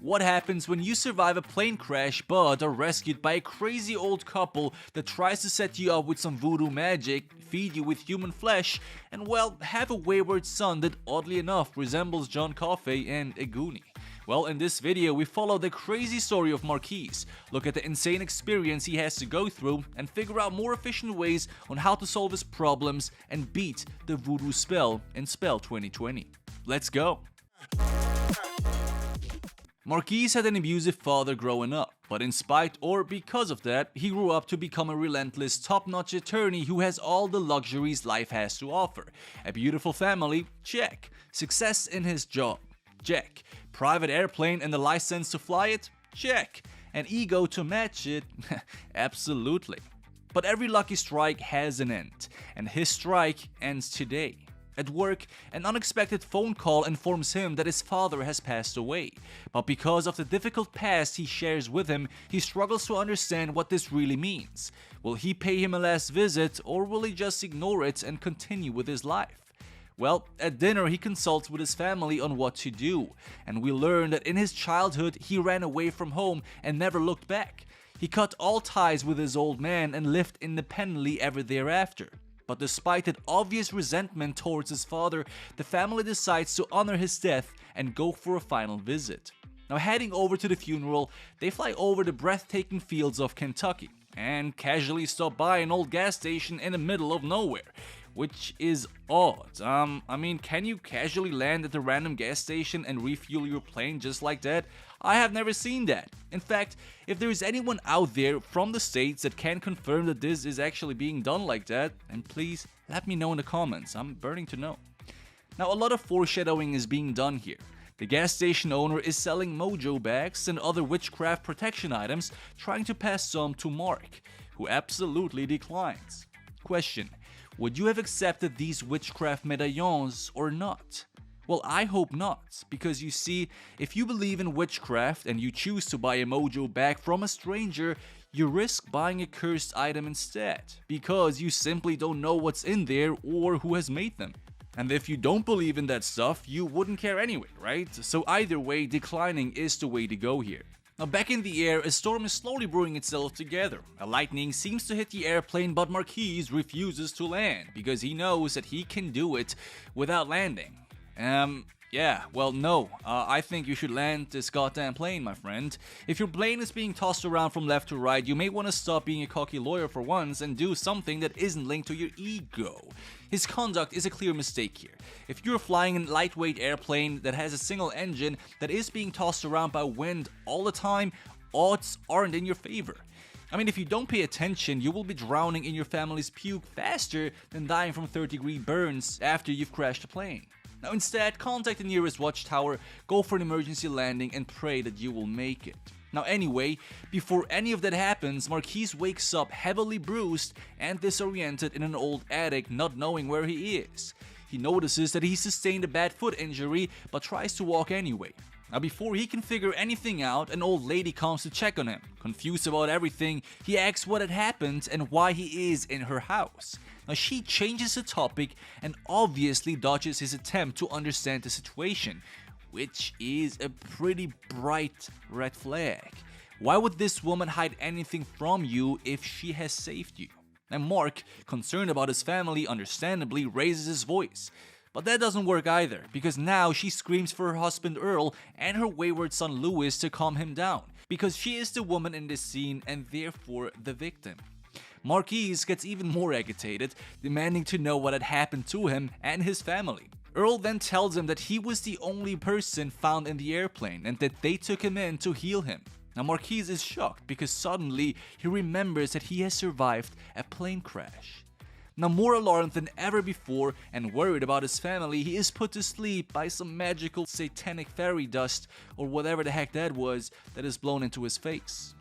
What happens when you survive a plane crash but are rescued by a crazy old couple that tries to set you up with some voodoo magic, feed you with human flesh, and well, have a wayward son that oddly enough resembles John Coffey and a Goonie? Well, in this video we follow the crazy story of Marquis, look at the insane experience he has to go through, and figure out more efficient ways on how to solve his problems and beat the voodoo spell in Spell 2020. Let's go! Marquis had an abusive father growing up, but in spite or because of that, he grew up to become a relentless, top-notch attorney who has all the luxuries life has to offer. A beautiful family? Check. Success in his job? Check. Private airplane and the license to fly it? Check. An ego to match it? Absolutely. But every lucky strike has an end, and his strike ends today. At work, an unexpected phone call informs him that his father has passed away, but because of the difficult past he shares with him, he struggles to understand what this really means. Will he pay him a last visit, or will he just ignore it and continue with his life? Well, at dinner he consults with his family on what to do, and we learn that in his childhood he ran away from home and never looked back. He cut all ties with his old man and lived independently ever thereafter. But despite that obvious resentment towards his father, the family decides to honor his death and go for a final visit. Now, heading over to the funeral, they fly over the breathtaking fields of Kentucky and casually stop by an old gas station in the middle of nowhere, which is odd. I mean, can you casually land at a random gas station and refuel your plane just like that? I have never seen that. In fact, if there is anyone out there from the States that can confirm that this is actually being done like that, then please let me know in the comments. I'm burning to know. Now, a lot of foreshadowing is being done here. The gas station owner is selling mojo bags and other witchcraft protection items, trying to pass some to Mark, who absolutely declines. Question: would you have accepted these witchcraft medallions or not? Well, I hope not, because you see, if you believe in witchcraft and you choose to buy a mojo bag from a stranger, you risk buying a cursed item instead, because you simply don't know what's in there or who has made them. And if you don't believe in that stuff, you wouldn't care anyway, right? So either way, declining is the way to go here. Now, back in the air, a storm is slowly brewing itself together. A lightning seems to hit the airplane, but Marquis refuses to land because he knows that he can do it without landing. Yeah, well, no, I think you should land this goddamn plane, my friend. If your plane is being tossed around from left to right, you may want to stop being a cocky lawyer for once and do something that isn't linked to your ego. His conduct is a clear mistake here. If you're flying a lightweight airplane that has a single engine that is being tossed around by wind all the time, odds aren't in your favor. I mean, if you don't pay attention, you will be drowning in your family's puke faster than dying from third-degree burns after you've crashed a plane. Now instead, contact the nearest watchtower, go for an emergency landing, and pray that you will make it. Now anyway, before any of that happens, Marquis wakes up heavily bruised and disoriented in an old attic, not knowing where he is. He notices that he sustained a bad foot injury, but tries to walk anyway. Now before he can figure anything out, an old lady comes to check on him. Confused about everything, he asks what had happened and why he is in her house. Now she changes the topic and obviously dodges his attempt to understand the situation, which is a pretty bright red flag. Why would this woman hide anything from you if she has saved you? And Mark, concerned about his family, understandably raises his voice. But that doesn't work either, because now she screams for her husband Earl and her wayward son Louis to calm him down, because she is the woman in this scene and therefore the victim. Marquis gets even more agitated, demanding to know what had happened to him and his family. Earl then tells him that he was the only person found in the airplane and that they took him in to heal him. Now Marquis is shocked because suddenly he remembers that he has survived a plane crash. Now more alarmed than ever before and worried about his family, he is put to sleep by some magical satanic fairy dust or whatever the heck that was that is blown into his face.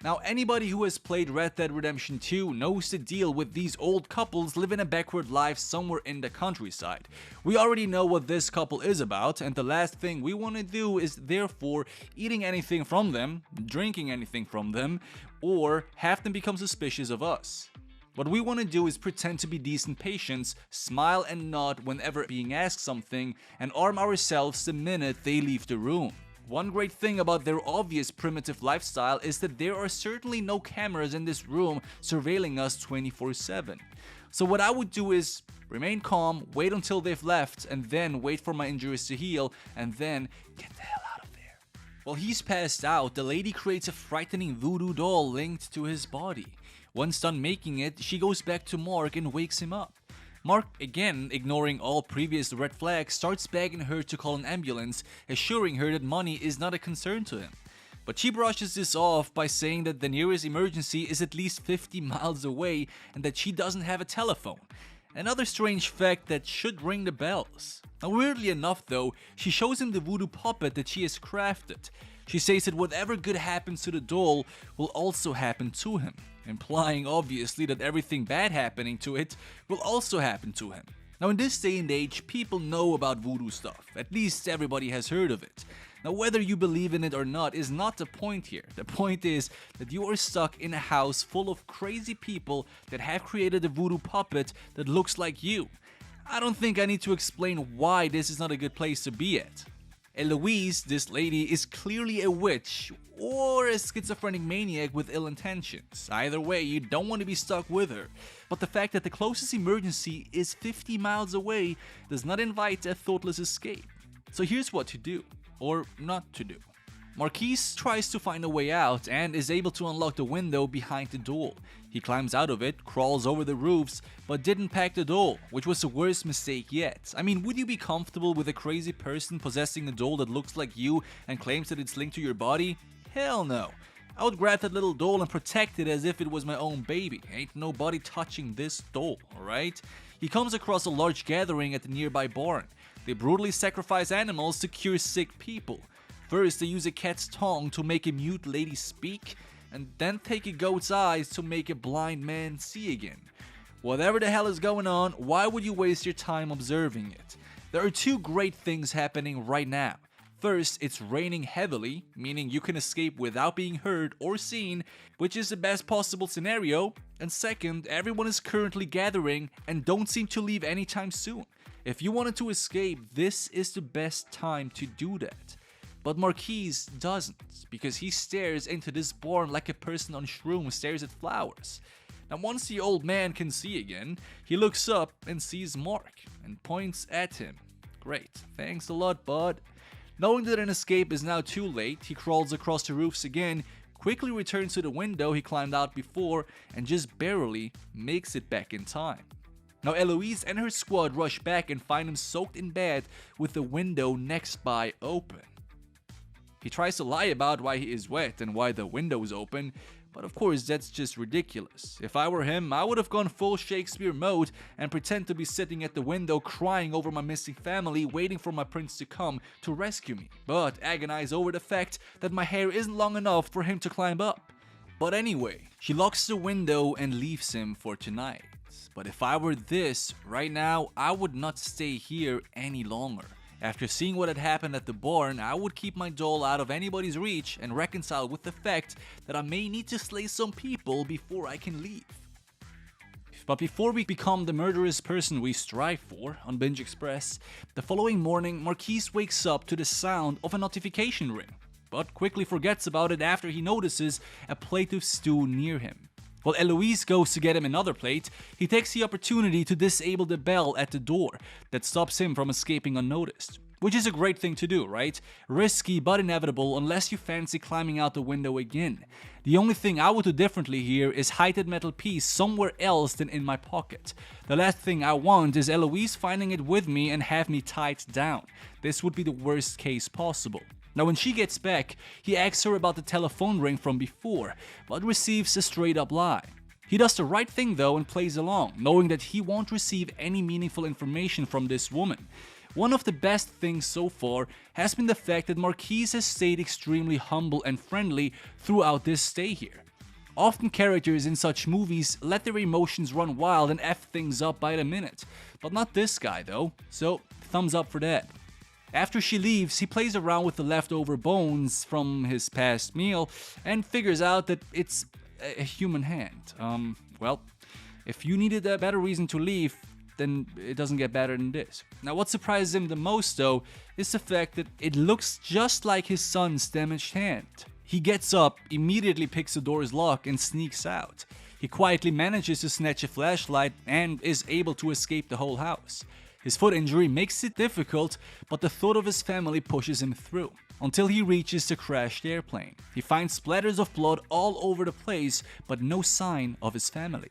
Now anybody who has played Red Dead Redemption 2 knows the deal with these old couples living a backward life somewhere in the countryside. We already know what this couple is about, and the last thing we want to do is therefore eating anything from them, drinking anything from them, or have them become suspicious of us. What we want to do is pretend to be decent patients, smile and nod whenever being asked something, and arm ourselves the minute they leave the room. One great thing about their obvious primitive lifestyle is that there are certainly no cameras in this room surveilling us 24/7. So what I would do is remain calm, wait until they've left, and then wait for my injuries to heal, and then get the hell out of there. While he's passed out, the lady creates a frightening voodoo doll linked to his body. Once done making it, she goes back to Mark and wakes him up. Mark, again ignoring all previous red flags, starts begging her to call an ambulance, assuring her that money is not a concern to him. But she brushes this off by saying that the nearest emergency is at least 50 miles away and that she doesn't have a telephone. Another strange fact that should ring the bells. Now, weirdly enough though, she shows him the voodoo puppet that she has crafted. She says that whatever good happens to the doll will also happen to him, implying obviously that everything bad happening to it will also happen to him. Now in this day and age, people know about voodoo stuff, at least everybody has heard of it. Now whether you believe in it or not is not the point here. The point is that you are stuck in a house full of crazy people that have created a voodoo puppet that looks like you. I don't think I need to explain why this is not a good place to be at. Eloise, this lady, is clearly a witch or a schizophrenic maniac with ill intentions. Either way, you don't want to be stuck with her. But the fact that the closest emergency is 50 miles away does not invite a thoughtless escape. So here's what to do, or not to do. Marquis tries to find a way out and is able to unlock the window behind the doll. He climbs out of it, crawls over the roofs, but didn't pack the doll, which was the worst mistake yet. I mean, would you be comfortable with a crazy person possessing a doll that looks like you and claims that it's linked to your body? Hell no. I would grab that little doll and protect it as if it was my own baby. Ain't nobody touching this doll, alright? He comes across a large gathering at the nearby barn. They brutally sacrifice animals to cure sick people. First, they use a cat's tongue to make a mute lady speak, and then take a goat's eyes to make a blind man see again. Whatever the hell is going on, why would you waste your time observing it? There are two great things happening right now. First, it's raining heavily, meaning you can escape without being heard or seen, which is the best possible scenario. And second, everyone is currently gathering and don't seem to leave anytime soon. If you wanted to escape, this is the best time to do that. But Marquis doesn't, because he stares into this barn like a person on shrooms stares at flowers. Now once the old man can see again, he looks up and sees Mark, and points at him. Great, thanks a lot, bud. Knowing that an escape is now too late, he crawls across the roofs again, quickly returns to the window he climbed out before, and just barely makes it back in time. Now Eloise and her squad rush back and find him soaked in bed with the window next by open. He tries to lie about why he is wet and why the window is open, but of course that's just ridiculous. If I were him, I would have gone full Shakespeare mode and pretend to be sitting at the window crying over my missing family, waiting for my prince to come to rescue me, but agonize over the fact that my hair isn't long enough for him to climb up. But anyway, she locks the window and leaves him for tonight. But if I were this right now, I would not stay here any longer. After seeing what had happened at the barn, I would keep my doll out of anybody's reach and reconcile with the fact that I may need to slay some people before I can leave. But before we become the murderous person we strive for on Bingexpress, the following morning Marquis wakes up to the sound of a notification ring, but quickly forgets about it after he notices a plate of stew near him. While Eloise goes to get him another plate, he takes the opportunity to disable the bell at the door that stops him from escaping unnoticed. Which is a great thing to do, right? Risky but inevitable unless you fancy climbing out the window again. The only thing I would do differently here is hide that metal piece somewhere else than in my pocket. The last thing I want is Eloise finding it with me and have me tied down. This would be the worst case possible. Now when she gets back, he asks her about the telephone ring from before, but receives a straight up lie. He does the right thing though and plays along, knowing that he won't receive any meaningful information from this woman. One of the best things so far has been the fact that Marquis has stayed extremely humble and friendly throughout this stay here. Often characters in such movies let their emotions run wild and F things up by the minute, but not this guy though, so thumbs up for that. After she leaves, he plays around with the leftover bones from his past meal and figures out that it's a human hand. Well, if you needed a better reason to leave, then it doesn't get better than this. Now what surprises him the most though is the fact that it looks just like his son's damaged hand. He gets up, immediately picks the door's lock and sneaks out. He quietly manages to snatch a flashlight and is able to escape the whole house. His foot injury makes it difficult, but the thought of his family pushes him through, until he reaches the crashed airplane. He finds splatters of blood all over the place, but no sign of his family.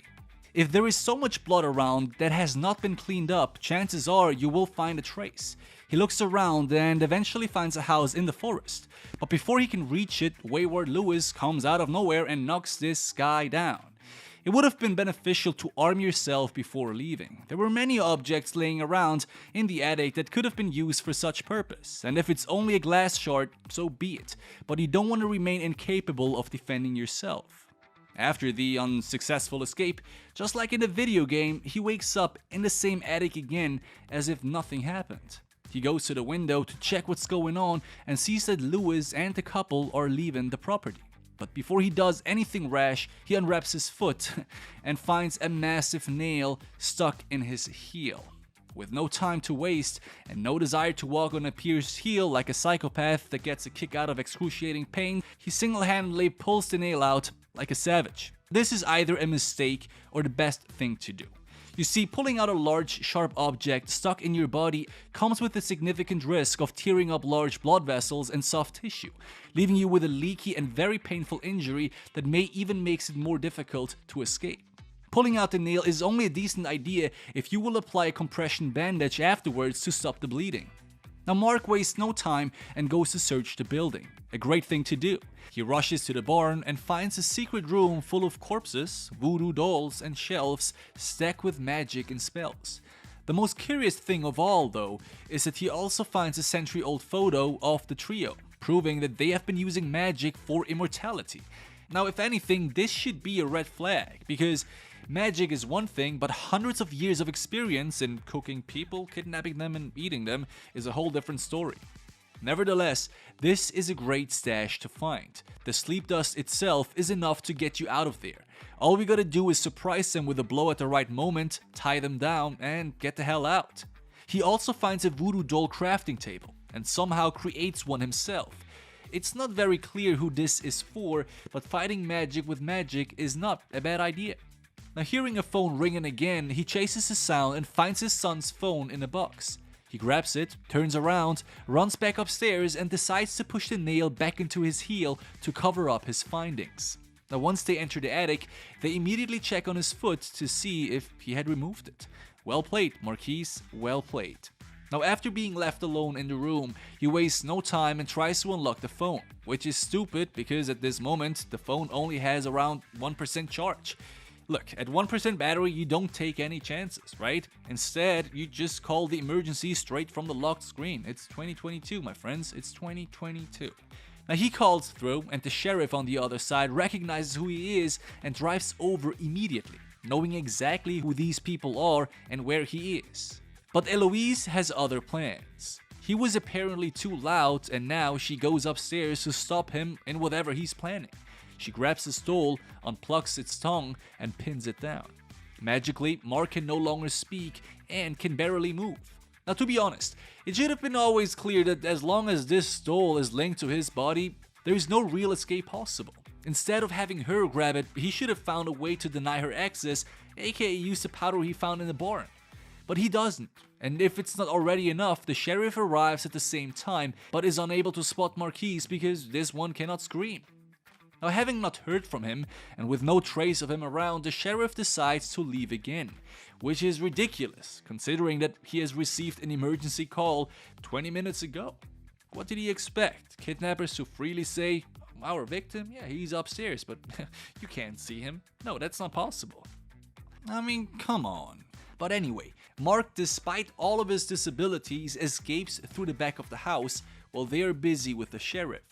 If there is so much blood around that has not been cleaned up, chances are you will find a trace. He looks around and eventually finds a house in the forest, but before he can reach it, Wayward Lewis comes out of nowhere and knocks this guy down. It would have been beneficial to arm yourself before leaving. There were many objects laying around in the attic that could have been used for such purpose, and if it's only a glass shard, so be it, but you don't want to remain incapable of defending yourself. After the unsuccessful escape, just like in a video game, he wakes up in the same attic again as if nothing happened. He goes to the window to check what's going on and sees that Lewis and the couple are leaving the property. But before he does anything rash, he unwraps his foot and finds a massive nail stuck in his heel. With no time to waste and no desire to walk on a pierced heel like a psychopath that gets a kick out of excruciating pain, he single-handedly pulls the nail out like a savage. This is either a mistake or the best thing to do. You see, pulling out a large, sharp object stuck in your body comes with a significant risk of tearing up large blood vessels and soft tissue, leaving you with a leaky and very painful injury that may even makes it more difficult to escape. Pulling out the nail is only a decent idea if you will apply a compression bandage afterwards to stop the bleeding. Now Mark wastes no time and goes to search the building. A great thing to do. He rushes to the barn and finds a secret room full of corpses, voodoo dolls and shelves stacked with magic and spells. The most curious thing of all though is that he also finds a century-old photo of the trio, proving that they have been using magic for immortality. Now if anything, this should be a red flag, because magic is one thing, but hundreds of years of experience in cooking people, kidnapping them and eating them is a whole different story. Nevertheless, this is a great stash to find. The sleep dust itself is enough to get you out of there. All we gotta do is surprise them with a blow at the right moment, tie them down, and get the hell out. He also finds a voodoo doll crafting table, and somehow creates one himself. It's not very clear who this is for, but fighting magic with magic is not a bad idea. Now hearing a phone ringing again, he chases the sound and finds his son's phone in a box. He grabs it, turns around, runs back upstairs and decides to push the nail back into his heel to cover up his findings. Now once they enter the attic, they immediately check on his foot to see if he had removed it. Well played, Marquis, well played. Now after being left alone in the room, he wastes no time and tries to unlock the phone, which is stupid because at this moment the phone only has around 1% charge. Look, at 1% battery you don't take any chances, right? Instead, you just call the emergency straight from the locked screen. It's 2022, my friends, it's 2022. Now he calls through and the sheriff on the other side recognizes who he is and drives over immediately, knowing exactly who these people are and where he is. But Eloise has other plans. He was apparently too loud and now she goes upstairs to stop him in whatever he's planning. She grabs his doll, unplugs its tongue, and pins it down. Magically, Mark can no longer speak and can barely move. Now to be honest, it should have been always clear that as long as this doll is linked to his body, there is no real escape possible. Instead of having her grab it, he should have found a way to deny her access, aka use the powder he found in the barn. But he doesn't, and if it's not already enough, the sheriff arrives at the same time, but is unable to spot Marquis because this one cannot scream. Now having not heard from him, and with no trace of him around, the sheriff decides to leave again, which is ridiculous, considering that he has received an emergency call 20 minutes ago. What did he expect? Kidnappers to freely say, our victim? Yeah, he's upstairs, but you can't see him. No, that's not possible. I mean, come on. But anyway, Mark, despite all of his disabilities, escapes through the back of the house while they are busy with the sheriff.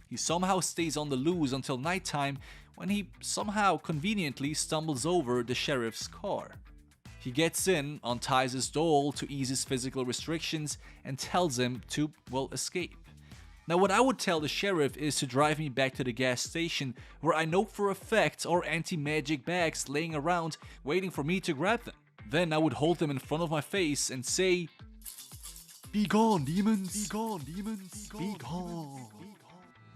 He somehow stays on the loose until nighttime when he somehow conveniently stumbles over the sheriff's car. He gets in, unties his doll to ease his physical restrictions and tells him to, well, escape. Now what I would tell the sheriff is to drive me back to the gas station where I know for a fact are anti-magic bags laying around waiting for me to grab them. Then I would hold them in front of my face and say, "Be gone, demons! Be gone, demons! Be gone!"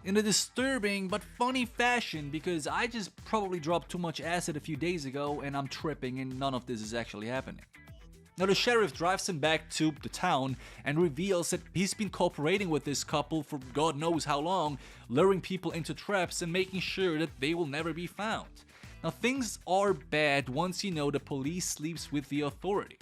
In a disturbing but funny fashion, because I just probably dropped too much acid a few days ago and I'm tripping and none of this is actually happening. Now the sheriff drives him back to the town and reveals that he's been cooperating with this couple for God knows how long, luring people into traps and making sure that they will never be found. Now things are bad once you know the police sleeps with the authority.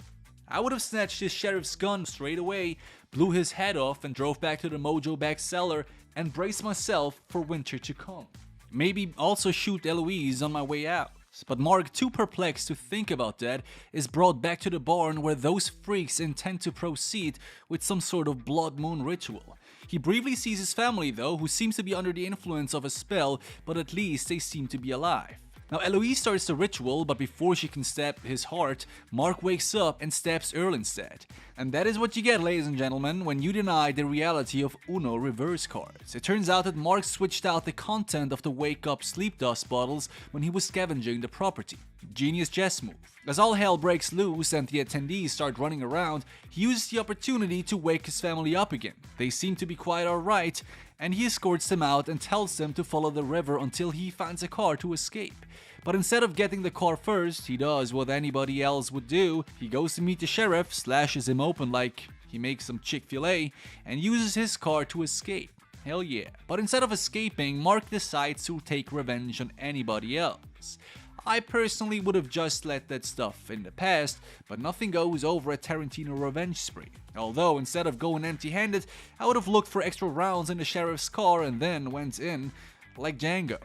I would have snatched his sheriff's gun straight away, blew his head off and drove back to the Mojo back cellar and braced myself for winter to come. Maybe also shoot Eloise on my way out. But Mark, too perplexed to think about that, is brought back to the barn where those freaks intend to proceed with some sort of blood moon ritual. He briefly sees his family though, who seems to be under the influence of a spell, but at least they seem to be alive. Now Eloise starts the ritual, but before she can stab his heart, Mark wakes up and stabs Earl instead. And that is what you get, ladies and gentlemen, when you deny the reality of Uno reverse cards. It turns out that Mark switched out the content of the wake up sleep dust bottles when he was scavenging the property. Genius chess move. As all hell breaks loose and the attendees start running around, he uses the opportunity to wake his family up again. They seem to be quite alright, and he escorts them out and tells them to follow the river until he finds a car to escape. But instead of getting the car first, he does what anybody else would do. He goes to meet the sheriff, slashes him open like he makes some Chick-fil-A, and uses his car to escape. Hell yeah. But instead of escaping, Mark decides to take revenge on anybody else. I personally would have just let that stuff in the past, but nothing goes over a Tarantino revenge spree. Although, instead of going empty-handed, I would have looked for extra rounds in the sheriff's car and then went in like Django.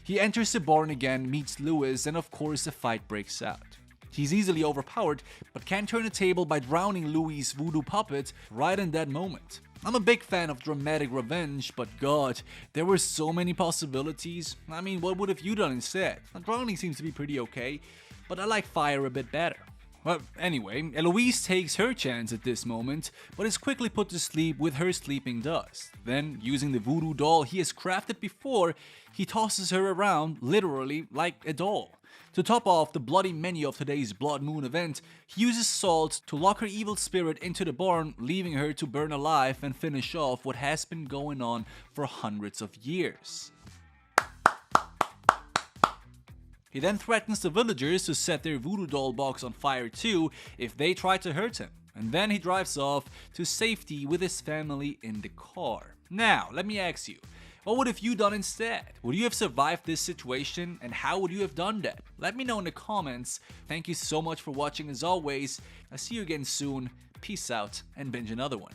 He enters the barn again, meets Lewis, and of course a fight breaks out. He's easily overpowered, but can turn the table by drowning Louis' voodoo puppet right in that moment. I'm a big fan of dramatic revenge, but god, there were so many possibilities. I mean, what would have you done instead? Drowning seems to be pretty okay, but I like fire a bit better. Well, anyway, Eloise takes her chance at this moment, but is quickly put to sleep with her sleeping dust. Then, using the voodoo doll he has crafted before, he tosses her around, literally like a doll. To top off the bloody menu of today's Blood Moon event, he uses salt to lock her evil spirit into the barn, leaving her to burn alive and finish off what has been going on for hundreds of years. He then threatens the villagers to set their voodoo doll box on fire too if they try to hurt him, and then he drives off to safety with his family in the car. Now, let me ask you, what would have you done instead? Would you have survived this situation, and how would you have done that? Let me know in the comments. Thank you so much for watching as always. I'll see you again soon. Peace out and binge another one.